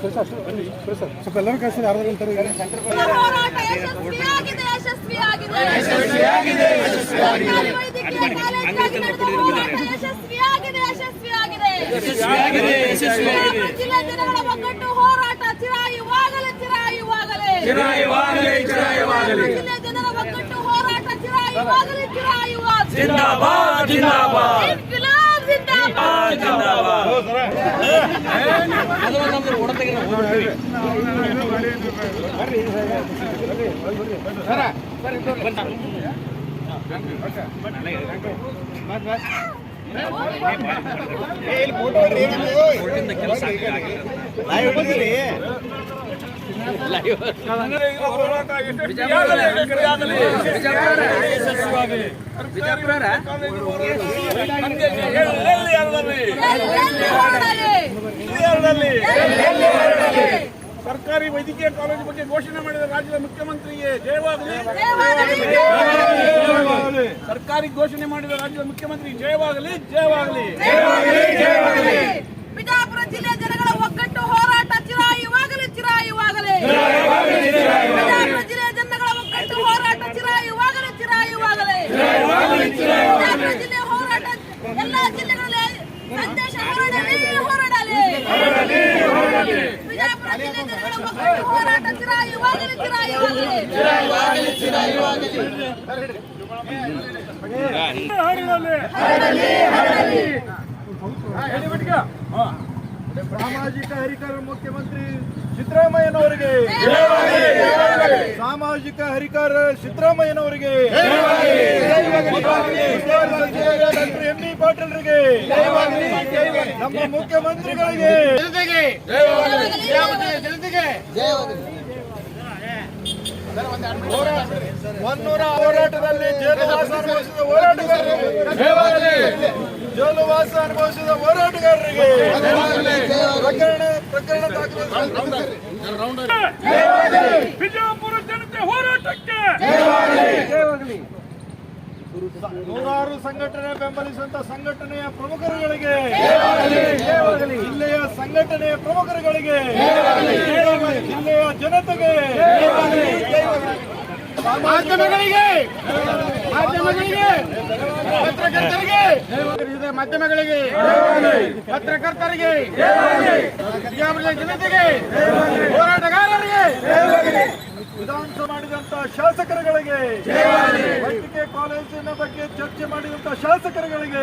ಸ್ವಲ್ಪ ಎಲ್ಲರೂ ಕಳಿಸ್ತಾರೆ ಯಾರು ಅಂತಾರೆ. ಹೋರಾಟ ಯಶಸ್ವಿಯಾಗಿದೆ ಯಶಸ್ವಿಯಾಗಿದೆ ಯಶಸ್ವಿಯಾಗಿದೆ ಯಶಸ್ವಿಯಾಗಿದೆ ಯಶಸ್ವಿಯಾಗಿದೆ ಜಿಲ್ಲಾ ಜನಗಳ ಒಗ್ಗಟ್ಟು ಹೋರಾಟ ಚಿರಾಯುವಾಗಲೇ ಚಿರಾಯುವಾಗಲೇ ಚಿರಾಯುವಾಗಲೇ ಚಿರಾಯುವಾಗಲೇ ಜಿಲ್ಲಾ ಜನರ ಒಗ್ಗಟ್ಟು ಹೋರಾಟ ಚಿರಾಯುವಾಗಲೇ ಚಿರಾಯುವಾಗಲೇ ಜಿಂದಾಬಾದ್ ಜಿಂದಾಬಾದ್ ಇನ್ಕಿಲಾಬ್ ಜಿಂದಾಬಾದ್ ಜಿಂದಾಬಾದ್ ಅದು ನಮ್ಮದು ಹೊರತೆಗೆ ಹೋಗ್ತೀವಿ ಬರ್ರಿ ಸರ ಸರ್ಕಾರಿ ವೈದ್ಯಕೀಯ ಕಾಲೇಜು ಬಗ್ಗೆ ಘೋಷಣೆ ಮಾಡಿದ ರಾಜ್ಯದ ಮುಖ್ಯಮಂತ್ರಿಗೆ ಜಯವಾಗಲಿ. ಸರ್ಕಾರಿ ಘೋಷಣೆ ಮಾಡಿದ ರಾಜ್ಯದ ಮುಖ್ಯಮಂತ್ರಿ ಜಯವಾಗಲಿ ಜಯವಾಗಲಿ. ಬಿಜಾಪುರ ಜಿಲ್ಲೆಯ ಜನಗಳ ಒಗ್ಗಟ್ಟು ಹೋರಾಟ ಚಿರಾಯುವಾಗಲಿ ಚಿರಾಯುವಾಗಲಿ. ಬಿಜಾಪುರ ಜಿಲ್ಲೆಯ ಜನಗಳ ಒಗ್ಗಟ್ಟು ಹೋರಾಟ ಚಿರಾಯುವಾಗಲಿ ಚಿರಾಯುವಾಗಲಿ. ಬಿಜಾಪುರ ಜಿಲ್ಲೆಯ ಹೋರಾಟ ಎಲ್ಲ ಜಿಲ್ಲೆಗಳಲ್ಲಿ ಸಂದೇಶ ಹೊರಡಲಿ ಹೊರಡಲಿ. ಬಿಜಾಪುರ ಜಿಲ್ಲೆಯ ಜನಗಳ ಒಗ್ಗಟ್ಟು ಹೋರಾಟ ಚಿರಾಯುವಾಗಲಿ ಚಿರಾಯುವಾಗಲಿ. ಸಾಮಾಜಿಕ ಹರಿಕಾರ ಮುಖ್ಯಮಂತ್ರಿ ಸಿದ್ದರಾಮಯ್ಯನವರಿಗೆ, ಸಾಮಾಜಿಕ ಹರಿಕಾರ ಸಿದ್ದರಾಮಯ್ಯನವರಿಗೆ, ಎಂ.ಬಿ. ಪಾಟೀಲ್ರಿಗೆ, ನಮ್ಮ ಮುಖ್ಯಮಂತ್ರಿಗಳಿಗೆ ಒನ್ನೂರ ಹೋರಾಟದಲ್ಲಿ ಜೈಲುವಾಸ ಅನುಭವಿಸಿದ ಹೋರಾಟಗಾರರಿಗೆ, ಜೈಲುವಾಸ ಅನುಭವಿಸಿದ ಹೋರಾಟಗಾರರಿಗೆ ಪ್ರಕರಣ ಬಿಜಾಪುರ ಜನತೆ ಹೋರಾಟಕ್ಕೆ ನೂರಾರು ಸಂಘಟನೆ ಬೆಂಬಲಿಸುವಂತ ಸಂಘಟನೆಯ ಪ್ರಮುಖರುಗಳಿಗೆ, ಜಿಲ್ಲೆಯ ಸಂಘಟನೆಯ ಪ್ರಮುಖರುಗಳಿಗೆ, ಜಿಲ್ಲೆಯ ಜನತೆಗೆ, ಮಾಧ್ಯಮಗಳಿಗೆ, ಪತ್ರಕರ್ತರಿಗೆ, ಮಾಧ್ಯಮಗಳಿಗೆ, ಪತ್ರಕರ್ತರಿಗೆ, ಜನತೆಗೆ, ಹೋರಾಟಗಾರರಿಗೆ, ವಿಧಾನಸಭೆ ಮಾಡಿದಂತ ಶಾಸಕರುಗಳಿಗೆ, ವೈದ್ಯಕೀಯ ಕಾಲೇಜಿನ ಬಗ್ಗೆ ಚರ್ಚೆ ಮಾಡಿದಂತ ಶಾಸಕರುಗಳಿಗೆ,